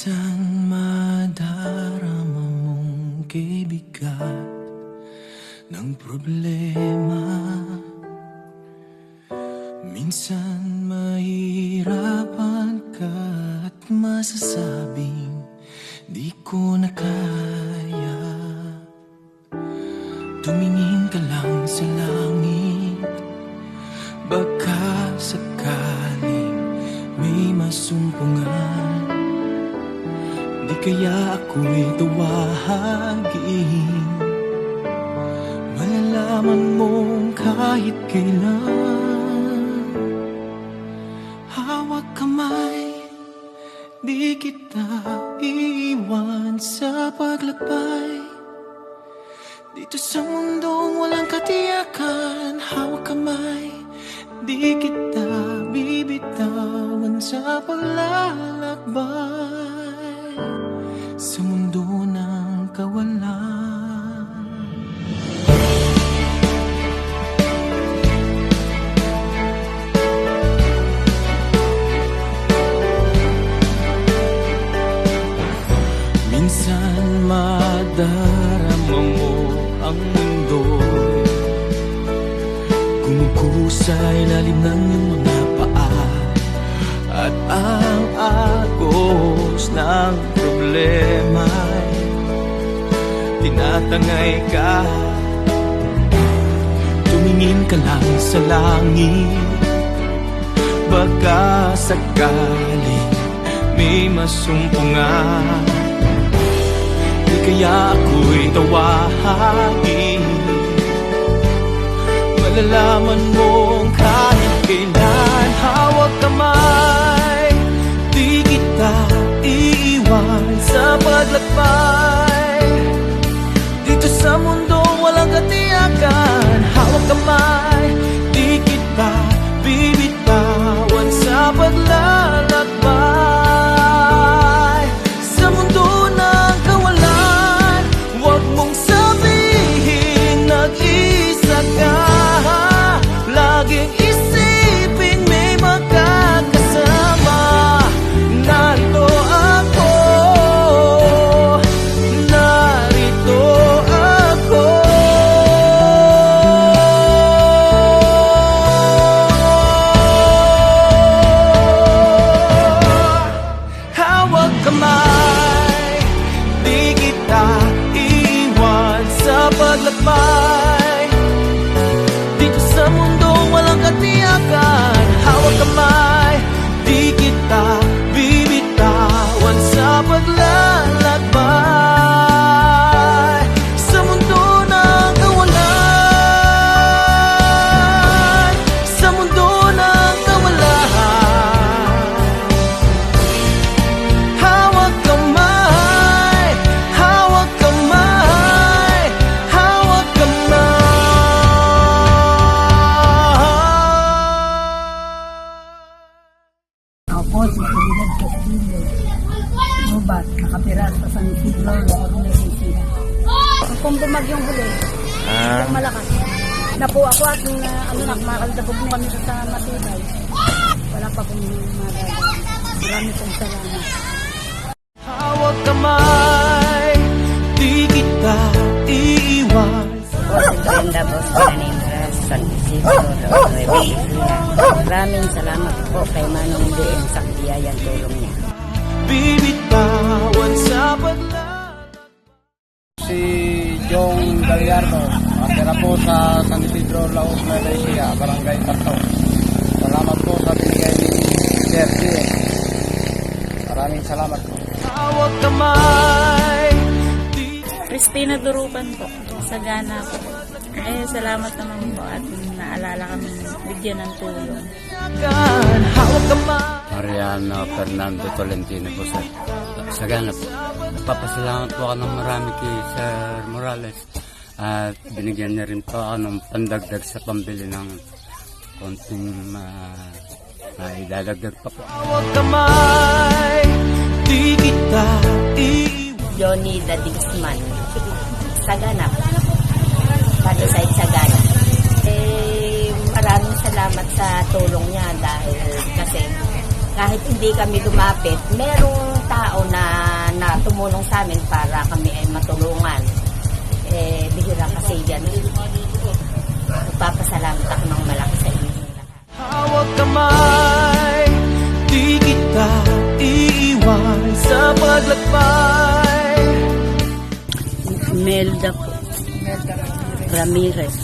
Minsan madarama mong kaibigan ng problema. Minsan mahirapan ka at masasabing di ko na kaya. Tumingin ka lang sa langit, baka sakaling may masumpungan. Di kaya ako'y tawagin, malalaman mong kahit kailan. Hawak kamay, di kita iiwan sa paglakbay. Dito sa mundong walang katiyakan, hawak kamay, di kita bibitawan sa paglalakbay. Sa mundo ng kawalan. Minsan madarama mo ang mundo'y kumukusa ilalim ng iyong mga paa, at ang agos ng problema'y tinatangay ka. Tumingin ka lang sa langit, baka sakaling may masumpungan. Di kaya ako'y tawagin, malalaman mong kahit kailan. Hawak kamay, di kita iiwan sa paglakbay. Dito sa mundo walang katiyakan, hawak kamay, di kita bibitawan sa paglalakbay. Sa mundo ng kawalan, huwag mong sabihin nag-isa ka. Laging isipin may magkakasama. Narito ako, narito ako. Hawak kamay, di kita iwan sa paglakbay. Dito sa mundo walang katiyakan, hawak kamay, di kita bibitawan sa paglalakbay. Sa mundo ng kawalan, sa mundo ng kawalan. Hawak kamay, hawak kamay, hawak kamay. Ako po si Ferdinand Castillo, Nubat, nakatira sa San Isidro, Laguna de Sila. Kung bumagyong huli, kung malakas, na po ako at kumakaldabog mo kami sa matibay. Wala pa pong magagawa. Marami pong salamat. Hawak kamay, di kita iiwan. Po si Brenda Boscanera, San Isidro, Nueva Ecija. Maraming salamat po kay Manong DM sa biyayang tulong niya. Bibitawan sa paglalakbay. Si Jong Gallardo, nakatira po sa San Isidro, Nueva Ecija, Barangay Tartaw. Salamat po sa binigay ni Sir Kie. Maraming salamat po. Hawak kamay, Christina Durupan po, Sagana po. Salamat naman po at naalala kami bigyan ng tulong. hawak kamay. Mariano Fernando Tolentino po sa Sagana po. Nagpapasalamat po ako ng marami kay Sir Morales at binigyan niya rin po ako ng pandagdag sa pambili ng konting idadagdag pa po. Hawak kamay, di kita iiwan. Johnny Dadigsman, Sagana. Patisay Sagana. Maraming salamat sa tulong niya dahil kasi kahit hindi kami lumapit, merong tao tao na tumulong sa amin para kami ay matulungan. Bihira kasi yan. Nagpapasalamat ako ng malaki sa inyo lahat. Hawak kamay, di kita iiwan sa paglakbay. Melda po. Ramirez.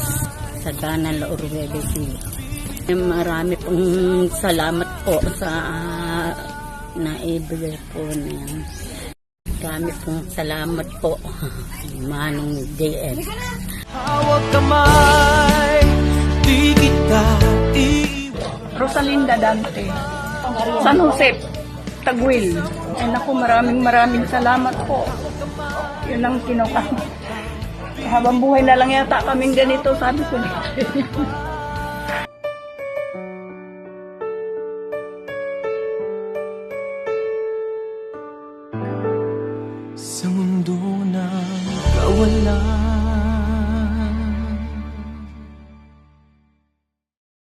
Sa Ganan, La Uruguay City. Marami pong salamat po sa naibigay po niyan. Marami pong salamat po, Manong DN. Hawak kamay, di kita iiwan. Rosalinda Dante, San Jose, Taguil. Ay naku, maraming salamat po. Yun ang kinuha. Habang buhay na lang yata kaming ganito, sabi ko. Sa mundo na kawalan.